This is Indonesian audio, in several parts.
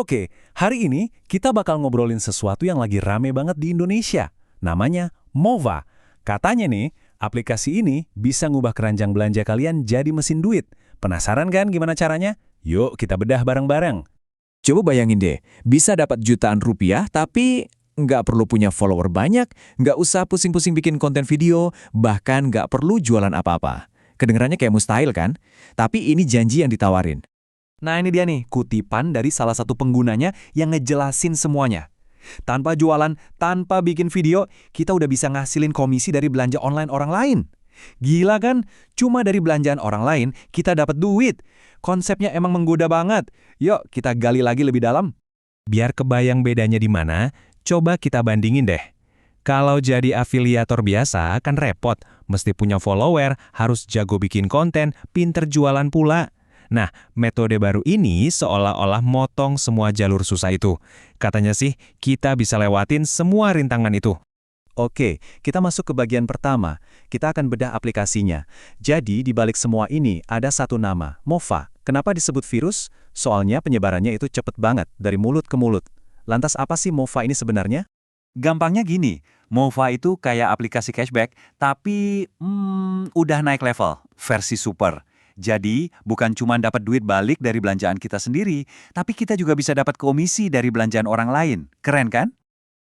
Oke, hari ini kita bakal ngobrolin sesuatu yang lagi rame banget di Indonesia. Namanya Mova. Katanya nih, aplikasi ini bisa ngubah keranjang belanja kalian jadi mesin duit. Penasaran kan gimana caranya? Yuk kita bedah bareng-bareng. Coba bayangin deh, bisa dapat jutaan rupiah tapi nggak perlu punya follower banyak, nggak usah pusing-pusing bikin konten video, bahkan nggak perlu jualan apa-apa. Kedengarannya kayak mustahil kan? Tapi ini janji yang ditawarin. Nah ini dia nih, kutipan dari salah satu penggunanya yang ngejelasin semuanya. Tanpa jualan, tanpa bikin video, kita udah bisa ngasilin komisi dari belanja online orang lain. Gila kan? Cuma dari belanjaan orang lain, kita dapat duit. Konsepnya emang menggoda banget. Yuk, kita gali lagi lebih dalam. Biar kebayang bedanya di mana, coba kita bandingin deh. Kalau jadi afiliator biasa kan repot, mesti punya follower, harus jago bikin konten, pinter jualan pula. Nah, metode baru ini seolah-olah motong semua jalur susah itu. Katanya sih, kita bisa lewatin semua rintangan itu. Oke, kita masuk ke bagian pertama. Kita akan bedah aplikasinya. Jadi, di balik semua ini ada satu nama, Mova. Kenapa disebut virus? Soalnya penyebarannya itu cepet banget, dari mulut ke mulut. Lantas apa sih Mova ini sebenarnya? Gampangnya gini, Mova itu kayak aplikasi cashback, tapi udah naik level, versi super. Jadi, bukan cuma dapat duit balik dari belanjaan kita sendiri, tapi kita juga bisa dapat komisi dari belanjaan orang lain. Keren kan?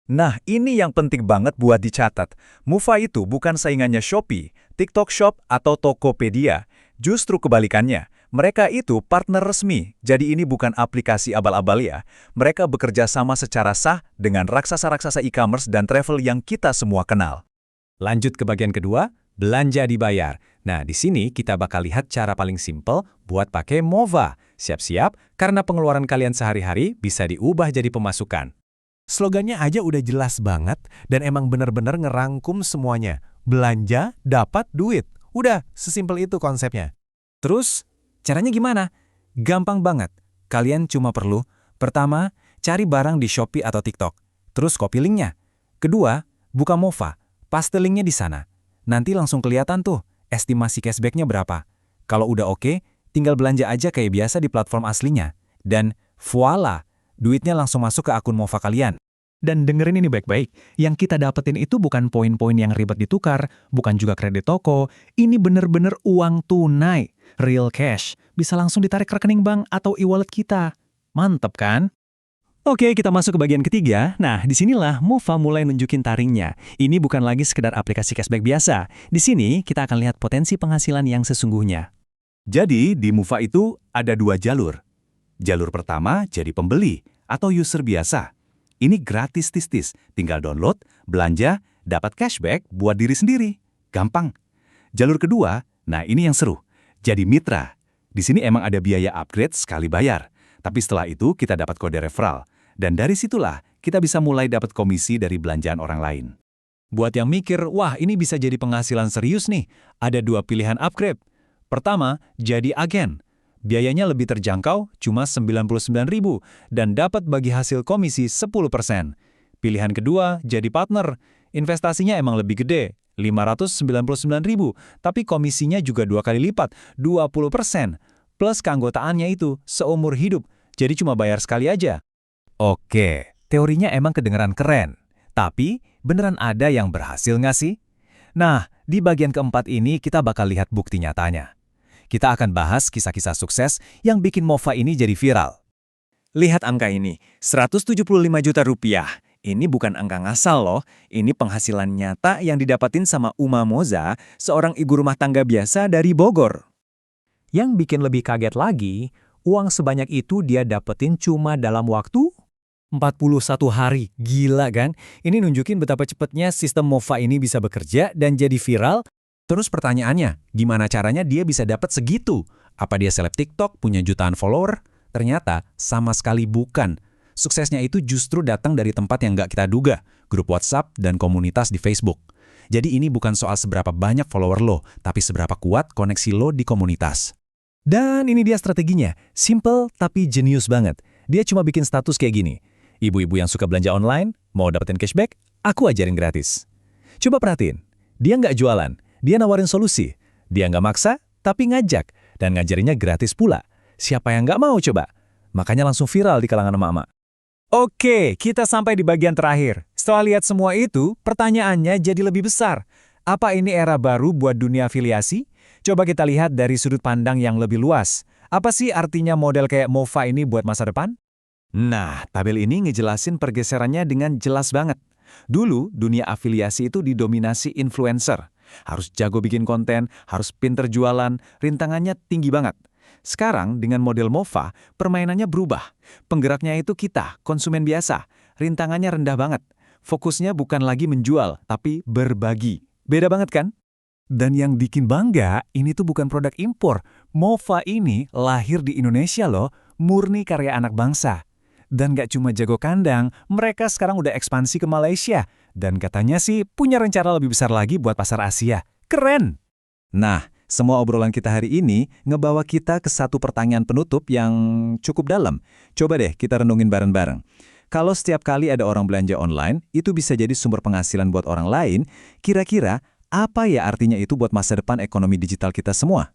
Nah, ini yang penting banget buat dicatat. Mova itu bukan saingannya Shopee, TikTok Shop, atau Tokopedia. Justru kebalikannya, mereka itu partner resmi. Jadi ini bukan aplikasi abal-abal ya. Mereka bekerja sama secara sah dengan raksasa-raksasa e-commerce dan travel yang kita semua kenal. Lanjut ke bagian kedua, belanja dibayar. Nah, di sini kita bakal lihat cara paling simpel buat pakai Mova. Siap-siap, karena pengeluaran kalian sehari-hari bisa diubah jadi pemasukan. Slogannya aja udah jelas banget dan emang bener-bener ngerangkum semuanya. Belanja, dapat duit. Udah, sesimpel itu konsepnya. Terus, caranya gimana? Gampang banget. Kalian cuma perlu, pertama, cari barang di Shopee atau TikTok. Terus copy linknya. Kedua, buka Mova. Paste linknya di sana. Nanti langsung kelihatan tuh, estimasi cashbacknya berapa. Kalau udah oke, tinggal belanja aja kayak biasa di platform aslinya. Dan voila! Duitnya langsung masuk ke akun Mova kalian. Dan dengerin ini baik-baik, yang kita dapetin itu bukan poin-poin yang ribet ditukar, bukan juga kredit toko, ini bener-bener uang tunai, real cash, bisa langsung ditarik ke rekening bank atau e-wallet kita. Mantep kan? Oke, kita masuk ke bagian ketiga. Nah, disinilah Mova mulai nunjukin taringnya. Ini bukan lagi sekedar aplikasi cashback biasa. Di sini, kita akan lihat potensi penghasilan yang sesungguhnya. Jadi, di Mova itu ada dua jalur. Jalur pertama jadi pembeli atau user biasa. Ini gratis tis-tis, tinggal download, belanja, dapat cashback buat diri sendiri. Gampang. Jalur kedua, nah ini yang seru, jadi mitra. Di sini emang ada biaya upgrade sekali bayar, tapi setelah itu kita dapat kode referral. Dan dari situlah kita bisa mulai dapat komisi dari belanjaan orang lain. Buat yang mikir, wah ini bisa jadi penghasilan serius nih, ada dua pilihan upgrade. Pertama, jadi agen. Biayanya lebih terjangkau, cuma Rp99.000, dan dapat bagi hasil komisi 10%. Pilihan kedua, jadi partner. Investasinya emang lebih gede, Rp599.000, tapi komisinya juga 2 kali lipat, 20%. Plus keanggotaannya itu seumur hidup, jadi cuma bayar sekali aja. Oke, teorinya emang kedengeran keren. Tapi, beneran ada yang berhasil nggak sih? Nah, di bagian keempat ini kita bakal lihat bukti nyatanya. Kita akan bahas kisah-kisah sukses yang bikin Mova ini jadi viral. Lihat angka ini, Rp175 juta. Ini bukan angka ngasal loh, ini penghasilan nyata yang didapatin sama Uma Moza, seorang ibu rumah tangga biasa dari Bogor. Yang bikin lebih kaget lagi, uang sebanyak itu dia dapetin cuma dalam waktu 41 hari. Gila kan? Ini nunjukin betapa cepatnya sistem Mova ini bisa bekerja dan jadi viral. Terus pertanyaannya, gimana caranya dia bisa dapat segitu? Apa dia seleb TikTok, punya jutaan follower? Ternyata sama sekali bukan. Suksesnya itu justru datang dari tempat yang nggak kita duga, grup WhatsApp dan komunitas di Facebook. Jadi ini bukan soal seberapa banyak follower lo, tapi seberapa kuat koneksi lo di komunitas. Dan ini dia strateginya, simple tapi jenius banget. Dia cuma bikin status kayak gini, ibu-ibu yang suka belanja online, mau dapetin cashback, aku ajarin gratis. Coba perhatiin, dia nggak jualan. Dia nawarin solusi. Dia nggak maksa, tapi ngajak. Dan ngajarinnya gratis pula. Siapa yang nggak mau coba? Makanya langsung viral di kalangan emak-emak. Oke, kita sampai di bagian terakhir. Setelah lihat semua itu, pertanyaannya jadi lebih besar. Apa ini era baru buat dunia afiliasi? Coba kita lihat dari sudut pandang yang lebih luas. Apa sih artinya model kayak Mofa ini buat masa depan? Nah, tabel ini ngejelasin pergeserannya dengan jelas banget. Dulu, dunia afiliasi itu didominasi influencer. Harus jago bikin konten, harus pinter jualan, rintangannya tinggi banget. Sekarang, dengan model Mofa, permainannya berubah. Penggeraknya itu kita, konsumen biasa. Rintangannya rendah banget. Fokusnya bukan lagi menjual, tapi berbagi. Beda banget kan? Dan yang bikin bangga, ini tuh bukan produk impor. Mofa ini lahir di Indonesia loh, murni karya anak bangsa. Dan gak cuma jago kandang, mereka sekarang udah ekspansi ke Malaysia. Dan katanya sih punya rencana lebih besar lagi buat pasar Asia. Keren! Nah, semua obrolan kita hari ini ngebawa kita ke satu pertanyaan penutup yang cukup dalam. Coba deh kita renungin bareng-bareng. Kalau setiap kali ada orang belanja online, itu bisa jadi sumber penghasilan buat orang lain, kira-kira apa ya artinya itu buat masa depan ekonomi digital kita semua?